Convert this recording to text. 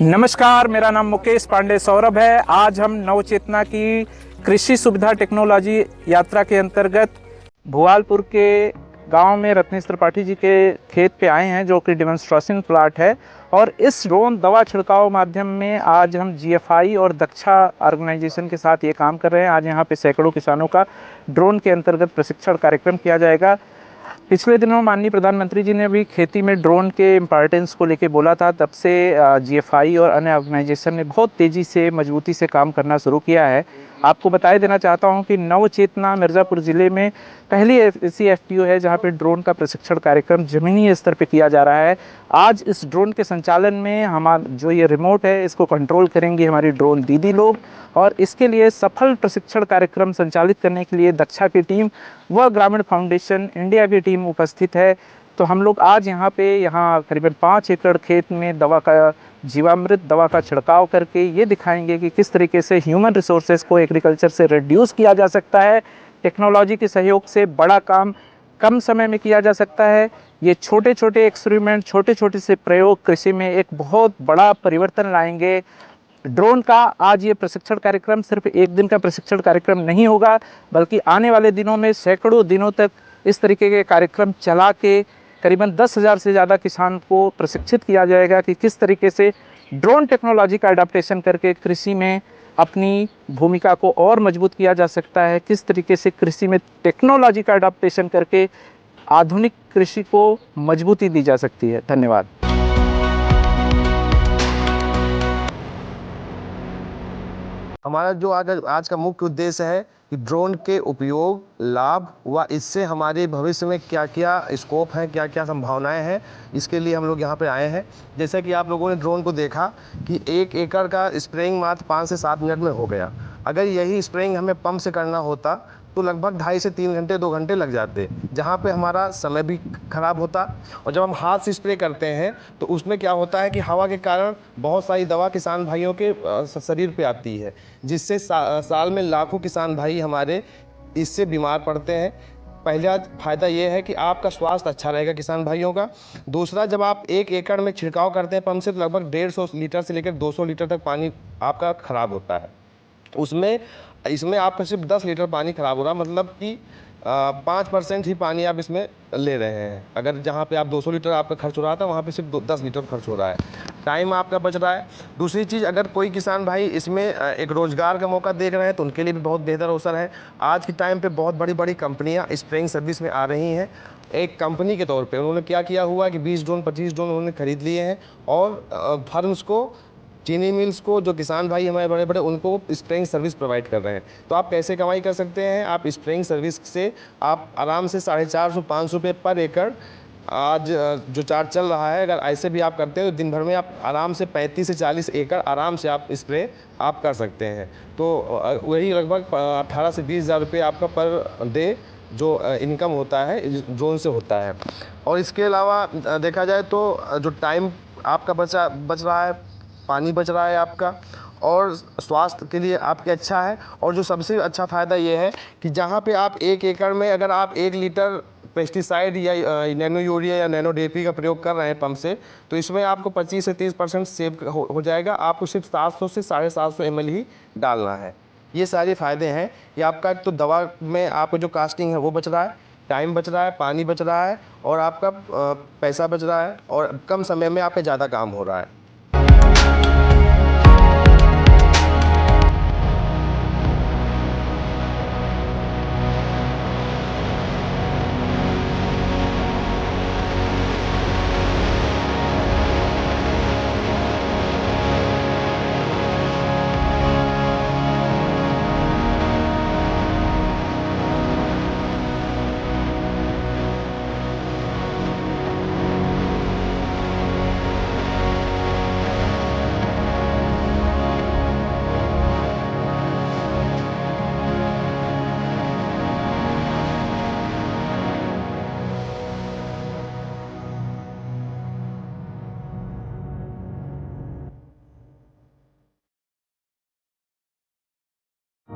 नमस्कार, मेरा नाम मुकेश पांडे सौरभ है। आज हम नवचेतना की कृषि सुविधा टेक्नोलॉजी यात्रा के अंतर्गत भुआलपुर के गांव में रत्नेश त्रिपाठी जी के खेत पे आए हैं, जो कि डेमोन्स्ट्रेशन प्लाट है। और इस ड्रोन दवा छिड़काव माध्यम में आज हम जीएफआई और दक्षा ऑर्गेनाइजेशन के साथ ये काम कर रहे हैं। आज यहाँ पे सैकड़ों किसानों का ड्रोन के अंतर्गत प्रशिक्षण कार्यक्रम किया जाएगा। पिछले दिनों माननीय प्रधानमंत्री जी ने भी खेती में ड्रोन के इम्पोर्टेंस को लेके बोला था। तब से जीएफआई और अन्य ऑर्गेनाइजेशन ने बहुत तेज़ी से मजबूती से काम करना शुरू किया है। आपको बताए देना चाहता हूं कि नवचेतना मिर्ज़ापुर ज़िले में पहली ऐसी एफपीओ है जहां पे ड्रोन का प्रशिक्षण कार्यक्रम ज़मीनी स्तर पे किया जा रहा है। आज इस ड्रोन के संचालन में हमारा जो ये रिमोट है, इसको कंट्रोल करेंगी हमारी ड्रोन दीदी लोग। और इसके लिए सफल प्रशिक्षण कार्यक्रम संचालित करने के लिए दक्षा की टीम व ग्रामीण फाउंडेशन इंडिया की टीम उपस्थित है। तो हम लोग आज यहाँ करीबन 5 एकड़ खेत में दवा का जीवामृत दवा का छिड़काव करके ये दिखाएंगे कि किस तरीके से ह्यूमन रिसोर्सेज को एग्रीकल्चर से रिड्यूस किया जा सकता है। टेक्नोलॉजी के सहयोग से बड़ा काम कम समय में किया जा सकता है। ये छोटे छोटे एक्सपेरिमेंट, छोटे छोटे से प्रयोग कृषि में एक बहुत बड़ा परिवर्तन लाएंगे। ड्रोन का आज ये प्रशिक्षण कार्यक्रम सिर्फ एक दिन का प्रशिक्षण कार्यक्रम नहीं होगा, बल्कि आने वाले दिनों में सैकड़ों दिनों तक इस तरीके के कार्यक्रम चला के करीबन 10,000 से ज़्यादा किसान को प्रशिक्षित किया जाएगा कि किस तरीके से ड्रोन टेक्नोलॉजी का अडाप्टेशन करके कृषि में अपनी भूमिका को और मजबूत किया जा सकता है, किस तरीके से कृषि में टेक्नोलॉजी का अडाप्टेशन करके आधुनिक कृषि को मजबूती दी जा सकती है। धन्यवाद। हमारा जो आज का मुख्य उद्देश्य है कि ड्रोन के उपयोग, लाभ व इससे हमारे भविष्य में क्या क्या स्कोप है, क्या क्या संभावनाएं हैं, इसके लिए हम लोग यहाँ पे आए हैं। जैसा कि आप लोगों ने ड्रोन को देखा कि 1 एकड़ का स्प्रेइंग मात्र 5 से 7 मिनट में हो गया। अगर यही स्प्रेइंग हमें पंप से करना होता तो लगभग 2.5 से 3 घंटे 2 घंटे लग जाते, जहाँ पे हमारा समय भी खराब होता। और जब हम हाथ से स्प्रे करते हैं तो उसमें क्या होता है कि हवा के कारण बहुत सारी दवा किसान भाइयों के शरीर पे आती है, जिससे साल में लाखों किसान भाई हमारे इससे बीमार पड़ते हैं। पहला फ़ायदा ये है कि आपका स्वास्थ्य अच्छा रहेगा किसान भाइयों का। दूसरा, जब आप 1 एकड़ में छिड़काव करते हैं पंप से तो लगभग 150 लीटर से लेकर 200 लीटर तक पानी आपका ख़राब होता है। इसमें आपका सिर्फ 10 लीटर पानी ख़राब हो रहा है, मतलब कि 5% ही पानी आप इसमें ले रहे हैं। अगर जहाँ पे आप 200 लीटर आपका खर्च हो रहा था, वहाँ पे सिर्फ 10 लीटर खर्च हो रहा है। टाइम आपका बच रहा है। दूसरी चीज़, अगर कोई किसान भाई इसमें एक रोज़गार का मौका देख रहे हैं तो उनके लिए भी बहुत बेहतर अवसर है। आज के टाइम पे बहुत बड़ी बड़ी कंपनियाँ स्प्रेइंग सर्विस में आ रही हैं। एक कंपनी के तौर पे उन्होंने क्या किया हुआ कि 20 ड्रोन 25 ड्रोन उन्होंने खरीद लिए हैं और फर्म्स को, चीनी मिल्स को, जो किसान भाई हमारे बड़े बड़े, उनको स्प्रेइंग सर्विस प्रोवाइड कर रहे हैं। तो आप कैसे कमाई कर सकते हैं? आप स्प्रेइंग सर्विस से आप आराम से 450-500 रुपये पर एकड़, आज जो चार्ज चल रहा है, अगर ऐसे भी आप करते हैं तो दिन भर में आप आराम से 35 से 40 एकड़ आराम से आप स्प्रे आप कर सकते हैं। तो वही लगभग 18 से 20 हज़ार रुपये आपका पर डे जो इनकम होता है ड्रोन से होता है। और इसके अलावा देखा जाए तो जो टाइम आपका बच रहा है, पानी बच रहा है आपका, और स्वास्थ्य के लिए आपके अच्छा है। और जो सबसे अच्छा फ़ायदा ये है कि जहाँ पे आप 1 एकड़ में अगर आप 1 लीटर पेस्टिसाइड या नैनो यूरिया या नैनो डीएपी का प्रयोग कर रहे हैं पंप से, तो इसमें आपको 25 से 30% सेव हो जाएगा। आपको सिर्फ 700 से 750 ml ही डालना है। ये सारे फ़ायदे हैं। ये आपका तो दवा में आपको जो कास्टिंग है वो बच रहा है, टाइम बच रहा है, पानी बच रहा है, और आपका पैसा बच रहा है, और कम समय में आपका ज़्यादा काम हो रहा है।